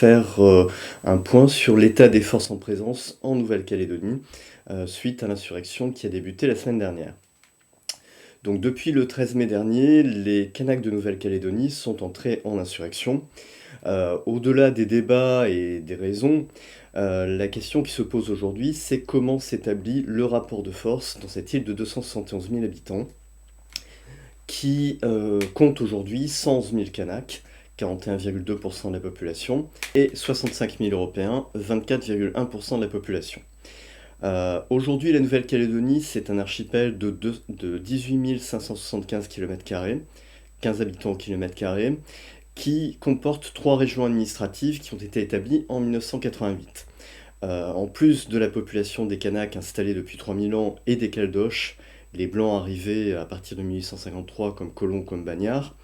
faire un point sur l'état des forces en présence en Nouvelle-Calédonie, suite à l'insurrection qui a débuté la semaine dernière. Donc depuis le 13 mai dernier, les Kanaks de Nouvelle-Calédonie sont entrés en insurrection. Au-delà des débats et des raisons, la question qui se pose aujourd'hui, c'est comment s'établit le rapport de force dans cette île de 271 000 habitants, qui compte aujourd'hui 111 000 Kanaks, 41,2% de la population, et 65 000 Européens, 24,1% de la population. Aujourd'hui, la Nouvelle-Calédonie, c'est un archipel de 18 575 km², 15 habitants au kilomètre carré, qui comporte 3 régions administratives qui ont été établies en 1988. En plus de la population des Kanaks installés depuis 3000 ans et des Caldoches, les Blancs arrivés à partir de 1853 comme colons comme bagnards,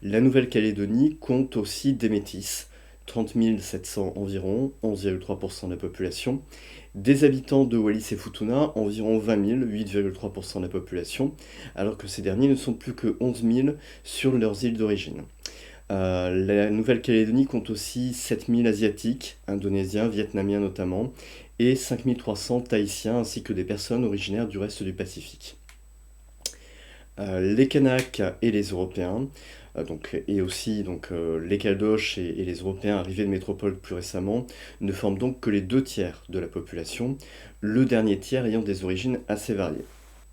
la Nouvelle-Calédonie compte aussi des Métis, 30 700 environ, 11,3% de la population, des habitants de Wallis et Futuna, environ 20 000, 8,3% de la population, alors que ces derniers ne sont plus que 11 000 sur leurs îles d'origine. La Nouvelle-Calédonie compte aussi 7 000 Asiatiques, Indonésiens, Vietnamiens notamment, et 5 300 Tahitiens ainsi que des personnes originaires du reste du Pacifique. Les Kanaks et les Européens, les Caldoches et les Européens arrivés de métropole plus récemment, ne forment donc que les 2 tiers de la population, le dernier tiers ayant des origines assez variées.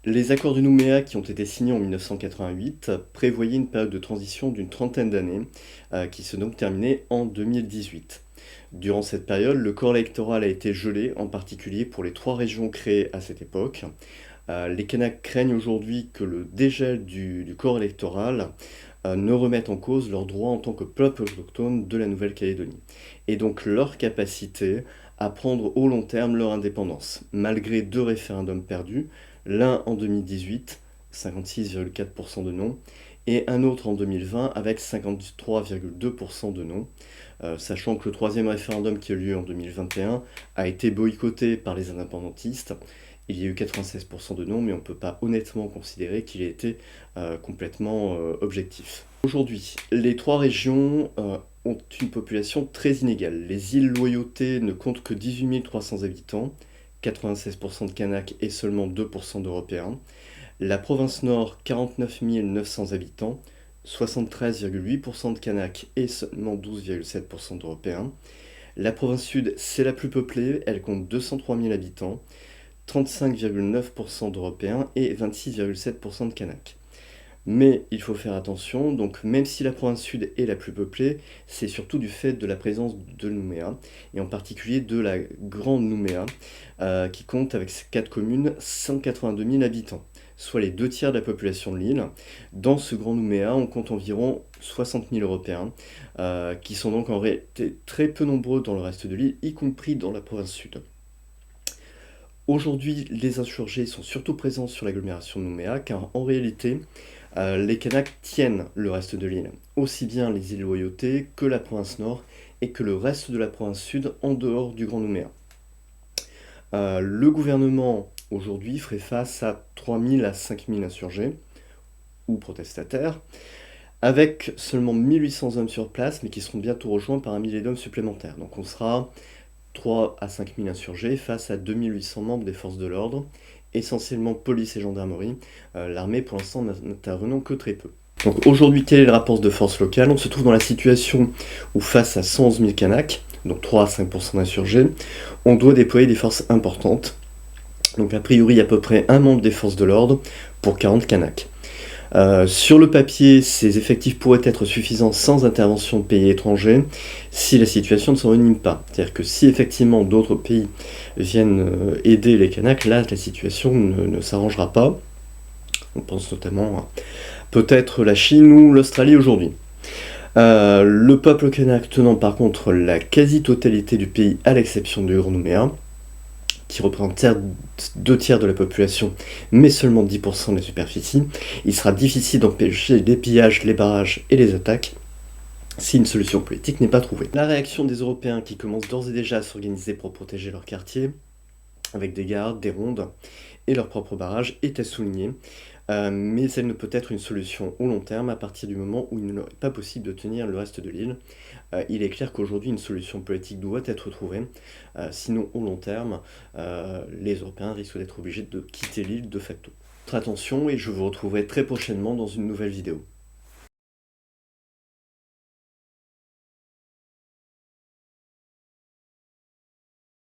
Les accords de Nouméa qui ont été signés en 1988 prévoyaient une période de transition d'une trentaine d'années qui se donc terminait en 2018. Durant cette période, le corps électoral a été gelé, en particulier pour les 3 régions créées à cette époque. Les Kanaks craignent aujourd'hui que le dégel du corps électoral ne remette en cause leurs droits en tant que peuple autochtone de la Nouvelle-Calédonie, et donc leur capacité à prendre au long terme leur indépendance, malgré 2 référendums perdus, l'un en 2018, 56,4% de non, et un autre en 2020 avec 53,2% de non, sachant que le 3e référendum qui a eu lieu en 2021 a été boycotté par les indépendantistes. Il y a eu 96% de non, mais on ne peut pas honnêtement considérer qu'il ait été complètement objectif. Aujourd'hui, les 3 régions ont une population très inégale. Les îles Loyauté ne comptent que 18 300 habitants, 96% de Kanaks et seulement 2% d'Européens. La province Nord, 49 900 habitants, 73,8% de Kanaks et seulement 12,7% d'Européens. La province Sud, c'est la plus peuplée, elle compte 203 000 habitants, 35,9% d'Européens et 26,7% de Kanaks. Mais il faut faire attention, donc même si la province Sud est la plus peuplée, c'est surtout du fait de la présence de Nouméa, et en particulier de la Grande Nouméa, qui compte avec ses 4 communes 182 000 habitants, soit les 2 tiers de la population de l'île. Dans ce Grand Nouméa, on compte environ 60 000 Européens, qui sont donc en réalité très peu nombreux dans le reste de l'île, y compris dans la province Sud. Aujourd'hui, les insurgés sont surtout présents sur l'agglomération de Nouméa, car en réalité, les Kanaks tiennent le reste de l'île, aussi bien les îles Loyauté que la province Nord et que le reste de la province Sud en dehors du Grand Nouméa. Le gouvernement aujourd'hui ferait face à 3 000 à 5 000 insurgés ou protestataires, avec seulement 1800 hommes sur place, mais qui seront bientôt rejoints par 1 millier d'hommes supplémentaires. Donc on sera 3 à 5 000 insurgés face à 2 800 membres des forces de l'ordre, essentiellement police et gendarmerie, l'armée pour l'instant n'intervenant que très peu. Donc aujourd'hui, quel est le rapport de force locale ? On se trouve dans la situation où face à 111 000 Kanaks, donc 3 à 5% d'insurgés, on doit déployer des forces importantes. Donc a priori à peu près un membre des forces de l'ordre pour 40 Kanaks. Sur le papier, ces effectifs pourraient être suffisants sans intervention de pays étrangers si la situation ne s'envenime pas. C'est-à-dire que si effectivement d'autres pays viennent aider les Kanaks, là la situation ne s'arrangera pas. On pense notamment à peut-être la Chine ou l'Australie aujourd'hui. Le peuple kanak tenant par contre la quasi-totalité du pays à l'exception du Grand Nouméa, qui représente 2 tiers de la population, mais seulement 10% de la superficie, il sera difficile d'empêcher les pillages, les barrages et les attaques si une solution politique n'est pas trouvée. La réaction des Européens qui commencent d'ores et déjà à s'organiser pour protéger leur quartier, avec des gardes, des rondes et leurs propres barrages, est à souligner. mais elle ne peut être une solution au long terme à partir du moment où il n'est pas possible de tenir le reste de l'île. Il est clair qu'aujourd'hui une solution politique doit être trouvée, sinon au long terme, les Européens risquent d'être obligés de quitter l'île de facto. Votre attention et je vous retrouverai très prochainement dans une nouvelle vidéo.